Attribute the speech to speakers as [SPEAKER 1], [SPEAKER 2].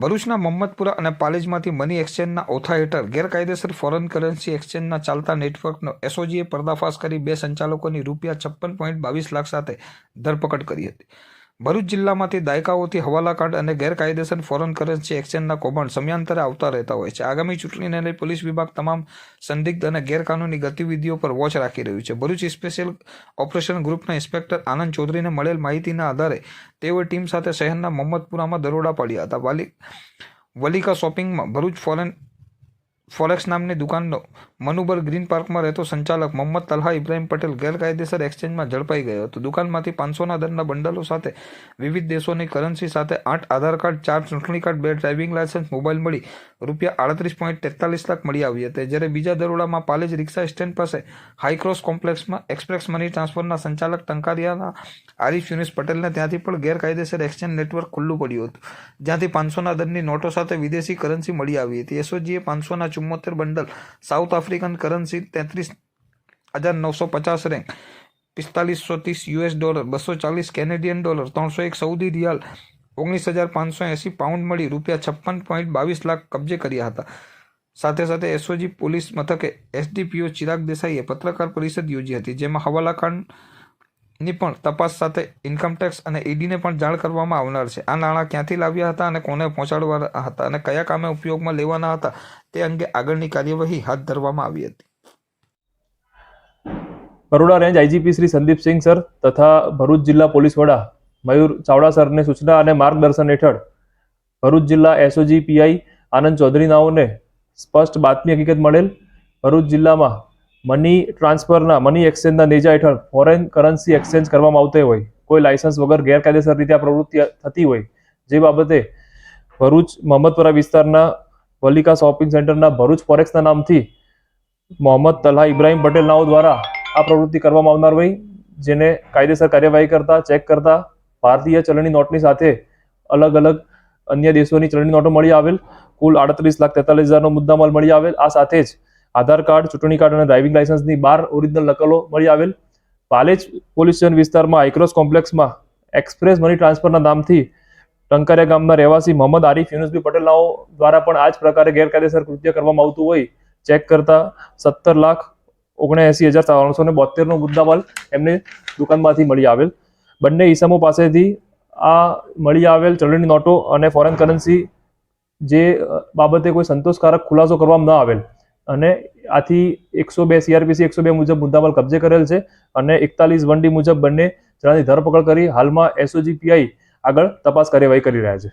[SPEAKER 1] ભરૂચના મમ્મદપુરા અને પાલેજમાંથી મની એક્સચેન્જના ઓથા હેઠળ ગેરકાયદેસર ફોરેન કરન્સી એક્સચેન્જના ચાલતા નેટવર્કનો એસઓજીએ પર્દાફાશ કરી 2 સંચાલકોની ₹56.22 લાખ સાથે ધરપકડ કરી હતી। ભરૂચ જિલ્લામાંથી દાયકાઓથી હવાલા કાર્ડ અને ગેરકાયદેસર ફોરેન કરન્સી એક્સચેન્જના કૌભાંડ સમયાંતરે આવતા રહેતા હોય છે। આગામી ચૂંટણીને લઈ પોલીસ વિભાગ તમામ સંદિગ્ધ અને ગેરકાનૂની ગતિવિધિઓ પર વોચ રાખી રહ્યું છે। ભરૂચ સ્પેશિયલ ઓપરેશન ગ્રુપના ઇન્સ્પેક્ટર આનંદ ચૌધરીને મળેલ માહિતીના આધારે તેઓએ ટીમ સાથે શહેરના મમ્મદપુરામાં દરોડા પાડ્યા હતા। વલિકા શોપિંગમાં ભરૂચ ફોરેક્સ નામની દુકાનનો મનુબર ગ્રીન પાર્કમાં રહેતો સંચાલક મોહમ્મદ તલહા ઇબ્રાહીમ પટેલ ગેરકાયદેસર એક્સચેન્જમાં ઝડપાઈ ગયો હતો। દુકાનમાંથી 500ના દરના બંડલો સાથે વિવિધ દેશોની કરન્સી સાથે 8 આધાર કાર્ડ, 4 ચૂંટણી કાર્ડ, 2 ડ્રાઇવિંગ લાયસન્સ, મોબાઈલ મળી ₹38.43 લાખ મળી આવી હતી। જ્યારે બીજા દરોડામાં પાલેજ રિક્ષા સ્ટેન્ડ પાસે હાઈક્રોસ કોમ્પ્લેક્સમાં એક્સપ્રેસ મની ટ્રાન્સફરના સંચાલક ટંકારિયાના આરિફ યુનિસ પટેલને ત્યાંથી પણ ગેરકાયદેસર એક્સચેન્જ નેટવર્ક ખુલ્લું પડ્યું હતું, જ્યાંથી 500ના દરની નોટો સાથે વિદેશી કરન્સી મળી આવી હતી। એસઓજીએ 500ના 74 bundle south African currency $33,950 rand, $4530 $240 Canadian dollar, 301 Saudi riyal, 19,580 pound મળી ₹56.22 લાખ કબજે કર્યા હતા। સાથે સાથે એસઓજી પોલીસ મથકે એસડીપીઓ ચિરાગ દેસાઈએ પત્રકાર પરિષદ યોજી હતી, જેમાં હવાલા કાર્ડની પણ તપાસ સાથે ઇન્કમટેક્સ અને ઈડીને પણ જાણ કરવામાં આવનાર છે। આ નાણાં ક્યાંથી લાવ્યા હતા અને કોને પહોંચાડવાના હતા અને કયા કામે ઉપયોગમાં લેવાના હતા તે અંગે આગળની કાર્યવાહી હાથ ધરવામાં આવી હતી।
[SPEAKER 2] Baroda range IGP Shri Sandipsinh sir તથા ભરૂચ જિલ્લા પોલીસ વડા મયુર ચાવડા સરની સૂચના અને માર્ગદર્શન હેઠળ ભરૂચ જિલ્લા એસઓજી પીઆઈ આનંદ ચૌધરી નાઓને સ્પષ્ટ બાતમી હકીકત મળેલ ભરૂચ જિલ્લામાં મની એક્સચેન્જના નેજા હેઠળ ફોરેન કરન્સી એક્સચેન્જ કરવામાં આવતી હોય, કોઈ લાયસન્સ વગર ગેરકાયદેસર રીતે આ પ્રવૃત્તિ થતી હોય, જે બાબતે ભરૂચ મહમ્મદપુરા વિસ્તારના વલિકા શોપિંગ સેન્ટરના ભરૂચ ફોરેક્સના નામથી મોહમ્મદ તલહા ઇબ્રાહીમ પટેલ નાઓ દ્વારા આ પ્રવૃત્તિ કરવામાં આવનાર હોય, જેને કાયદેસર કાર્યવાહી કરતા ચેક કરતા ભારતીય ચલણી નોટની સાથે અલગ અલગ અન્ય દેશોની ચલણી નોટો મળી આવેલ, કુલ $38,43,000નો મુદ્દામાલ મળી આવેલ। આ સાથે જ આધાર કાર્ડ, ચૂંટણી કાર્ડ અને ડ્રાઇવિંગ લાયસન્સની 12 ઓરિજિનલ નકલો મળી આવેલ। પાલેજ પોલીસ સ્ટેશન વિસ્તારમાં હાઈક્રોસ કોમ્પ્લેક્સમાં એક્સપ્રેસ મની ટ્રાન્સફરના નામથી ટંકારિયા ગામના રહેવાસી મોહમ્મદ આરિફ યુનુસભાઈ પટેલ નાઓ દ્વારા પણ આ જ પ્રકારે ગેરકાયદેસર કૃત્ય કરવામાં આવતું હોય, ચેક કરતા $17,79,372નો મુદ્દામાલ એમને દુકાનમાંથી મળી આવેલ। બંને ઈસમો પાસેથી આ મળી આવેલ ચલણી નોટો અને ફોરેન કરન્સી જે બાબતે કોઈ સંતોષકારક ખુલાસો કરવામાં ન આવેલ અને આથી 102 CRPC 102 મુજબ મુદ્દામાલ કબજે કરેલ છે અને 41(1D) મુજબ બંને જણાની ધરપકડ કરી હાલમાં એસઓજી પીઆઈ આગળ તપાસ કાર્યવાહી કરી રહ્યા છે।